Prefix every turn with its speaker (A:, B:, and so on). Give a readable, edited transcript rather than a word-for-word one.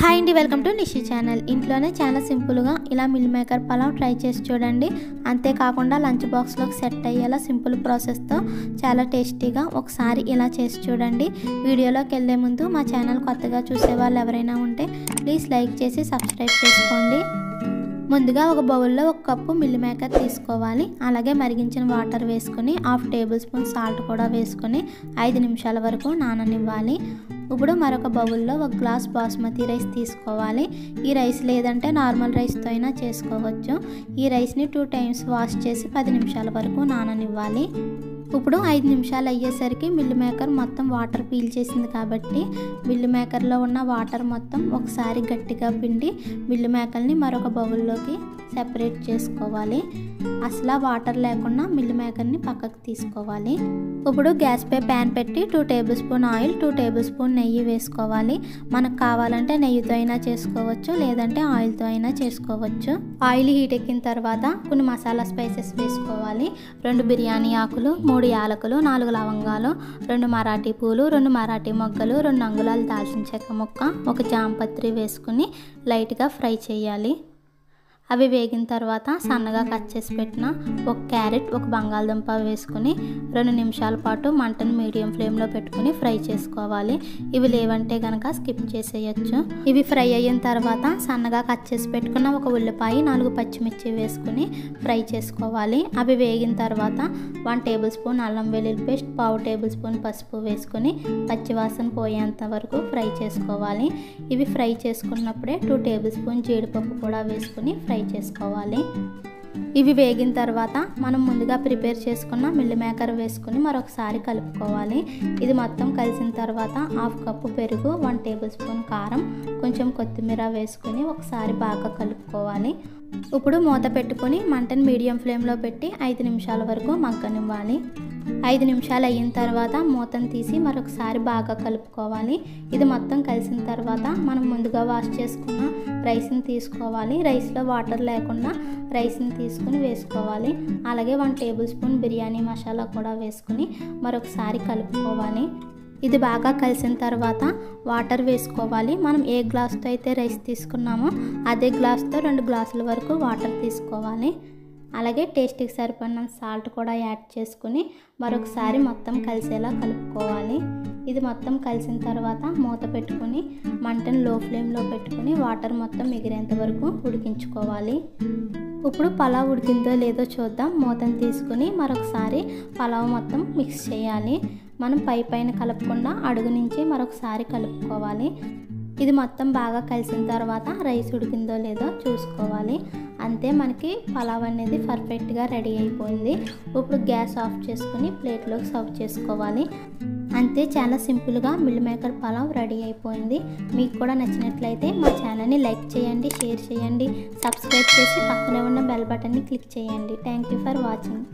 A: Hi అండి, welcome to Nishi channel. ఇంట్లోనే చాలా సింపుల్గా ఇలా మిల్ మేకర్ పలావ్ ట్రై చేసి చూడండి. అంతేకాకుండా లంచ్ బాక్స్లోకి సెట్ అయ్యేలా సింపుల్ ప్రాసెస్తో చాలా టేస్టీగా ఒకసారి ఇలా చేసి చూడండి. వీడియోలోకి వెళ్ళే ముందు మా ఛానల్ కొత్తగా చూసే వాళ్ళు ఎవరైనా ఉంటే ప్లీజ్ లైక్ చేసి సబ్స్క్రైబ్ చేసుకోండి. ముందుగా ఒక బౌల్లో ఒక కప్పు మిల్ మేకర్ తీసుకోవాలి. అలాగే మరిగించిన వాటర్ వేసుకొని 1/2 టేబుల్ స్పూన్ సాల్ట్ కూడా వేసుకొని 5 నిమిషాల వరకు నాననివ్వాలి. ఇప్పుడు మరొక బౌల్లో 1 గ్లాస్ బాస్మతి రైస్ తీసుకోవాలి. ఈ రైస్ లేదంటే నార్మల్ రైస్తో అయినా చేసుకోవచ్చు. ఈ రైస్ని 2 టైమ్స్ వాష్ చేసి 10 నిమిషాల వరకు నాననివ్వాలి. ఇప్పుడు 5 నిమిషాలు అయ్యేసరికి మిల్ మేకర్ మొత్తం వాటర్ పీల్చేసింది కాబట్టి మిల్ మేకర్లో ఉన్న వాటర్ మొత్తం ఒకసారి గట్టిగా పిండి మిల్ మేకర్ని మరొక బౌల్లోకి సెపరేట్ చేసుకోవాలి. అసలు వాటర్ లేకుండా మిల్ మేకర్ని పక్కకు తీసుకోవాలి. ఇప్పుడు గ్యాస్పై ప్యాన్ పెట్టి 2 table spoon oil, 2 table spoon నెయ్యి వేసుకోవాలి. మనకు కావాలంటే నెయ్యితో అయినా చేసుకోవచ్చు, లేదంటే ఆయిల్తో అయినా చేసుకోవచ్చు. ఆయిల్ హీట్ ఎక్కిన తర్వాత కొన్ని మసాలా స్పైసెస్ వేసుకోవాలి. 2 బిర్యానీ ఆకులు, 3 యాలకులు, 4 లవంగాలు, 2 మరాఠీ పూలు, 2 మరాఠీ మొగ్గలు, 2 అంగుళాల దాల్చిన చెక్క ముక్క, 1 జాంపత్రి వేసుకుని లైట్గా ఫ్రై చేయాలి. అవి వేగిన తర్వాత సన్నగా కట్ చేసి పెట్టిన 1 క్యారెట్, 1 బంగాళదుంప వేసుకుని 2 నిమిషాల పాటు మంటను మీడియం ఫ్లేమ్లో పెట్టుకుని ఫ్రై చేసుకోవాలి. ఇవి లేవంటే కనుక స్కిప్ చేసేయచ్చు. ఇవి ఫ్రై అయిన తర్వాత సన్నగా కట్ చేసి పెట్టుకున్న 1 ఉల్లిపాయ, 4 పచ్చిమిర్చి వేసుకుని ఫ్రై చేసుకోవాలి. అవి వేగిన తర్వాత 1 టేబుల్ స్పూన్ అల్లం వెల్లుల్లి పేస్ట్, 1/2 టేబుల్ స్పూన్ పసుపు వేసుకుని పచ్చివాసన పోయేంత వరకు ఫ్రై చేసుకోవాలి. ఇవి ఫ్రై చేసుకున్నప్పుడే 2 టేబుల్ స్పూన్ జీడిపప్పు కూడా వేసుకుని ఫ్రై చేసుకోవాలి. ఇవి వేగిన తర్వాత మనం ముందుగా ప్రిపేర్ చేసుకున్న మిల్ మేకర్ వేసుకుని మరొకసారి కలుపుకోవాలి. ఇది మొత్తం కలిసిన తర్వాత 1/2 కప్పు పెరుగు, 1 టేబుల్ స్పూన్ కారం, కొంచెం కొత్తిమీర వేసుకుని ఒకసారి బాగా కలుపుకోవాలి. ఇప్పుడు మూత పెట్టుకొని మంటను మీడియం ఫ్లేమ్లో పెట్టి 5 నిమిషాల వరకు మగ్గనివ్వాలి. 5 నిమిషాలు అయిన తర్వాత మూతను తీసి మరొకసారి బాగా కలుపుకోవాలి. ఇది మొత్తం కలిసిన తర్వాత మనం ముందుగా వాష్ చేసుకున్న రైస్ని తీసుకోవాలి. రైస్లో వాటర్ లేకుండా రైస్ని తీసుకుని వేసుకోవాలి. అలాగే 1 టేబుల్ స్పూన్ బిర్యానీ మసాలా కూడా వేసుకుని మరొకసారి కలుపుకోవాలి. ఇది బాగా కలిసిన తర్వాత వాటర్ వేసుకోవాలి. మనం ఏ గ్లాస్తో అయితే రైస్ తీసుకున్నామో అదే గ్లాస్తో 2 గ్లాసుల వరకు వాటర్ తీసుకోవాలి. అలాగే టేస్ట్కి సరిపడిన సాల్ట్ కూడా యాడ్ చేసుకుని మరొకసారి మొత్తం కలిసేలా కలుపుకోవాలి. ఇది మొత్తం కలిసిన తర్వాత మూత పెట్టుకుని మంటను లో ఫ్లేమ్లో పెట్టుకుని వాటర్ మొత్తం ఎగిరేంత వరకు ఉడికించుకోవాలి. ఇప్పుడు పలావ్ ఉడికిందో లేదో చూద్దాం. మూతను తీసుకుని మరొకసారి పలావ్ మొత్తం మిక్స్ చేయాలి. మనం పైన కలపకుండా అడుగు నుంచి మరొకసారి కలుపుకోవాలి. ఇది మొత్తం బాగా కలిసిన తర్వాత రైస్ ఉడికిందో లేదో చూసుకోవాలి. అంతే, మనకి పలావ్ అనేది పర్ఫెక్ట్గా రెడీ అయిపోయింది. ఇప్పుడు గ్యాస్ ఆఫ్ చేసుకుని ప్లేట్లోకి సర్వ్ చేసుకోవాలి. అంతే, చాలా సింపుల్గా మిల్ మేకర్ పలావ్ రెడీ అయిపోయింది. మీకు కూడా నచ్చినట్లయితే మా ఛానల్ని లైక్ చేయండి, షేర్ చేయండి, సబ్స్క్రైబ్ చేసి పక్కనే ఉన్న బెల్ బటన్ని క్లిక్ చేయండి. Thank you for watching.